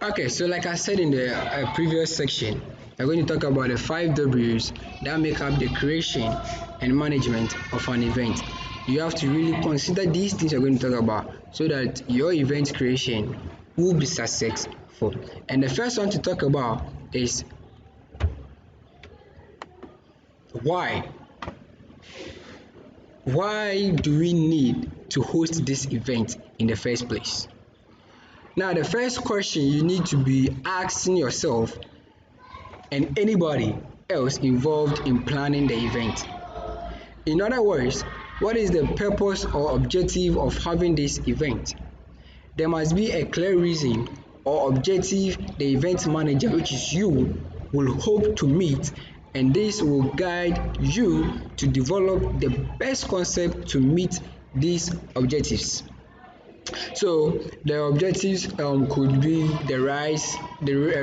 Okay, so like I said in the previous section, we're going to talk about the 5 W's that make up the creation and management of an event. You have to really consider these things we're going to talk about so that your event creation will be successful. And the first one to talk about is why. Why do we need to host this event in the first place? Now, the first question you need to be asking yourself and anybody else involved in planning the event. In other words, what is the purpose or objective of having this event? There must be a clear reason or objective the event manager, which is you, will hope to meet, and this will guide you to develop the best concept to meet these objectives. So the objectives could be the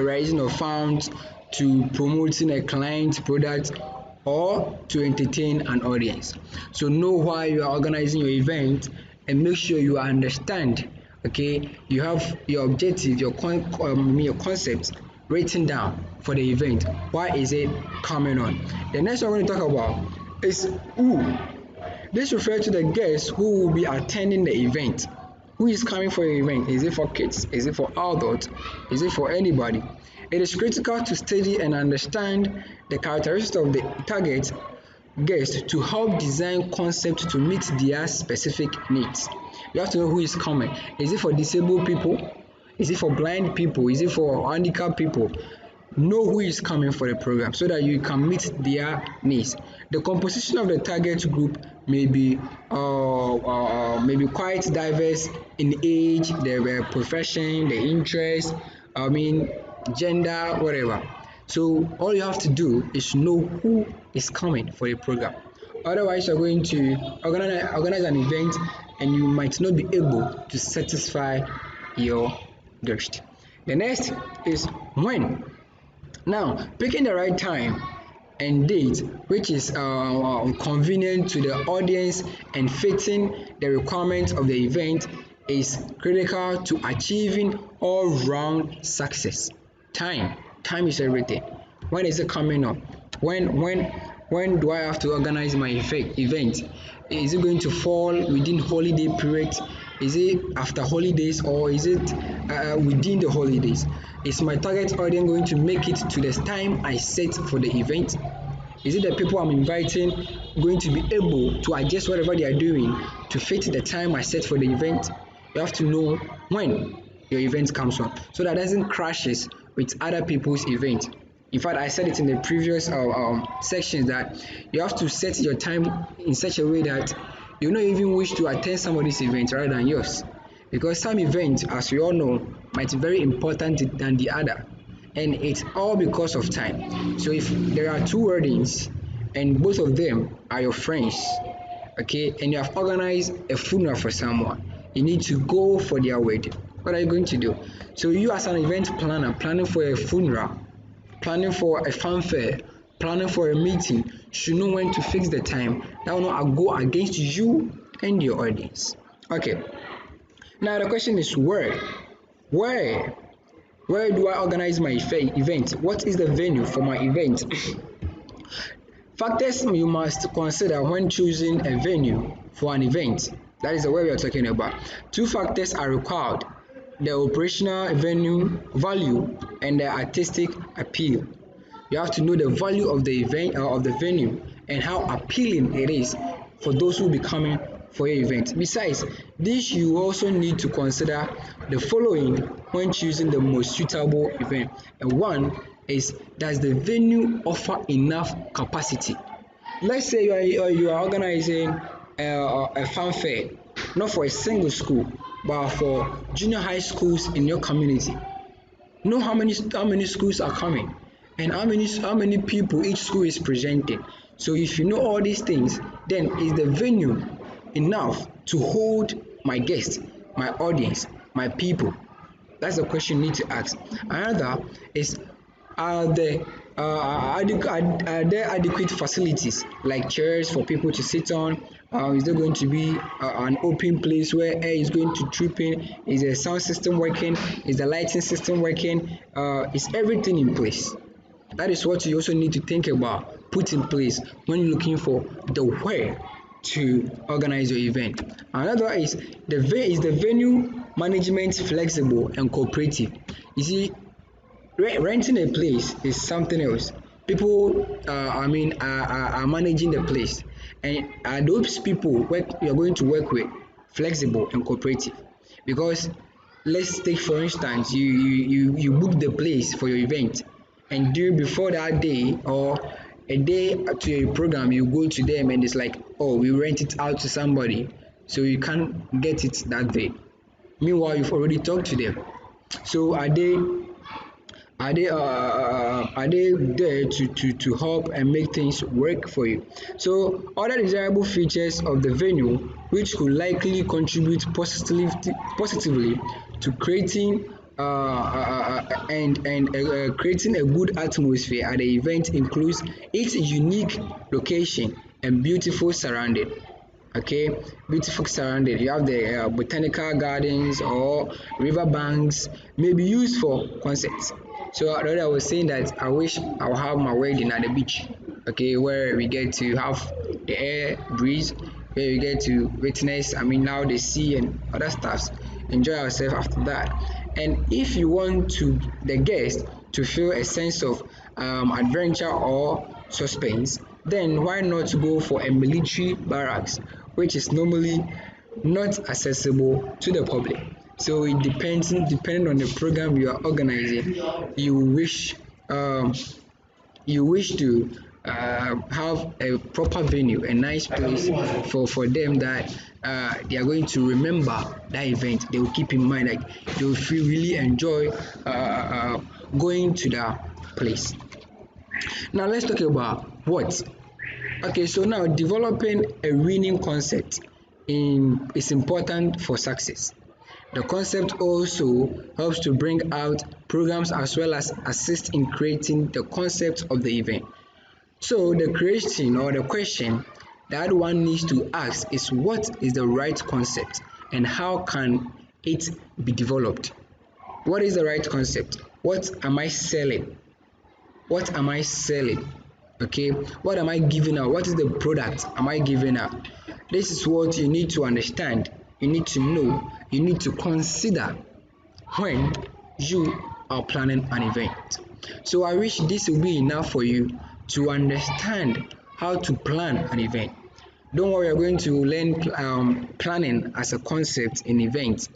rising of funds, to promoting a client product, or to entertain an audience. So know why you are organizing your event and make sure you understand. Okay, you have your objective, your concept written down for the event. Why is it coming on? The next one we're going to talk about is who. This refers to the guests who will be attending the event. Who is coming for your event? Is it for kids? Is it for adults? Is it for anybody? It is critical to study and understand the characteristics of the target guest to help design concepts to meet their specific needs. You have to know who is coming. Is it for disabled people? Is it for blind people? Is it for handicapped people? Know who is coming for the program so that you can meet their needs. The composition of the target group may be quite diverse in age, their profession, their interest, gender, whatever. So all you have to do is know who is coming for the program. Otherwise, you're going to organize an event and you might not be able to satisfy your guest. The next is when. Now, picking the right time and date which is convenient to the audience and fitting the requirements of the event is critical to achieving all-round success. Time is everything. When is it coming up? When do I have to organize my event? Is it going to fall within holiday period? Is it after holidays, or is it within the holidays? Is my target audience going to make it to the time I set for the event? Is it the people I'm inviting going to be able to adjust whatever they are doing to fit the time I set for the event? You have to know when your event comes on so that it doesn't crashes with other people's event. In fact, I said it in the previous sections that you have to set your time in such a way that you not even wish to attend somebody's event rather than yours. Because some events, as we all know, might be very important than the other. And it's all because of time. So if there are two weddings and both of them are your friends, okay, and you have organized a funeral for someone, you need to go for their wedding. What are you going to do? So you as an event planner, planning for a funeral, planning for a fanfare, planning for a meeting, should know when to fix the time. That will not go against you and your audience. Okay. Now the question is where? Where? Where do I organize my event? What is the venue for my event? Factors you must consider when choosing a venue for an event. That is the way we are talking about. Two factors are required: the operational venue value and the artistic appeal. You have to know the value of the event of the venue and how appealing it is for those who will be coming for your event. Besides this, you also need to consider the following when choosing the most suitable event. And one is, does the venue offer enough capacity? Let's say you are organizing a fanfare, not for a single school, but for junior high schools in your community. Know how many schools are coming and how many people each school is presenting. So if you know all these things, then is the venue enough to hold my guests, my audience, my people? That's the question you need to ask. Another is, Are there are there adequate facilities like chairs for people to sit on? Is there going to be an open place where air is going to drip in? Is the sound system working? Is the lighting system working? Is everything in place? That is what you also need to think about, put in place when you're looking for the where to organize your event. Another is the venue management flexible and cooperative. You see, renting a place is something else. People, are managing the place, and are those people you're going to work with flexible and cooperative? Because let's take for instance, you book the place for your event, and before that day or a day to your program, you go to them and it's like, oh, we rent it out to somebody, so you can't get it that day. Meanwhile, you've already talked to them. So are they there to help and make things work for you? So other desirable features of the venue which could likely contribute positively to creating creating a good atmosphere at the event includes its unique location and beautiful surrounding. Okay, beautiful surrounding. You have the botanical gardens or river banks, may be used for concerts. So earlier I was saying that I wish I'll have my wedding at the beach, okay, where we get to have the air breeze, where we get to witness, now the sea and other stuffs, enjoy ourselves after that. And if you want to the guest to feel a sense of adventure or suspense, then why not go for a military barracks, which is normally not accessible to the public. So it depending on the program you are organizing, you wish um, you wish to have a proper venue, a nice place for them that they are going to remember that event. They will keep in mind, like they will feel really enjoy going to that place. Now let's talk about what. Okay, so now developing a winning concept in is important for success. The concept also helps to bring out programs as well as assist in creating the concept of the event. So the creation or the question that one needs to ask is, what is the right concept and how can it be developed? What is the right concept? What am I selling? What am I selling? Okay, what am I giving out? What is the product am I giving out? This is what you need to understand, you need to know, you need to consider when you are planning an event. So I wish this will be enough for you to understand how to plan an event. Don't worry, you're going to learn planning as a concept in event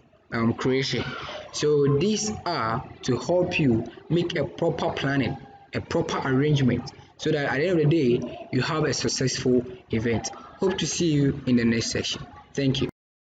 creation. So these are to help you make a proper planning, a proper arrangement, so that at the end of the day, you have a successful event. Hope to see you in the next section. Thank you.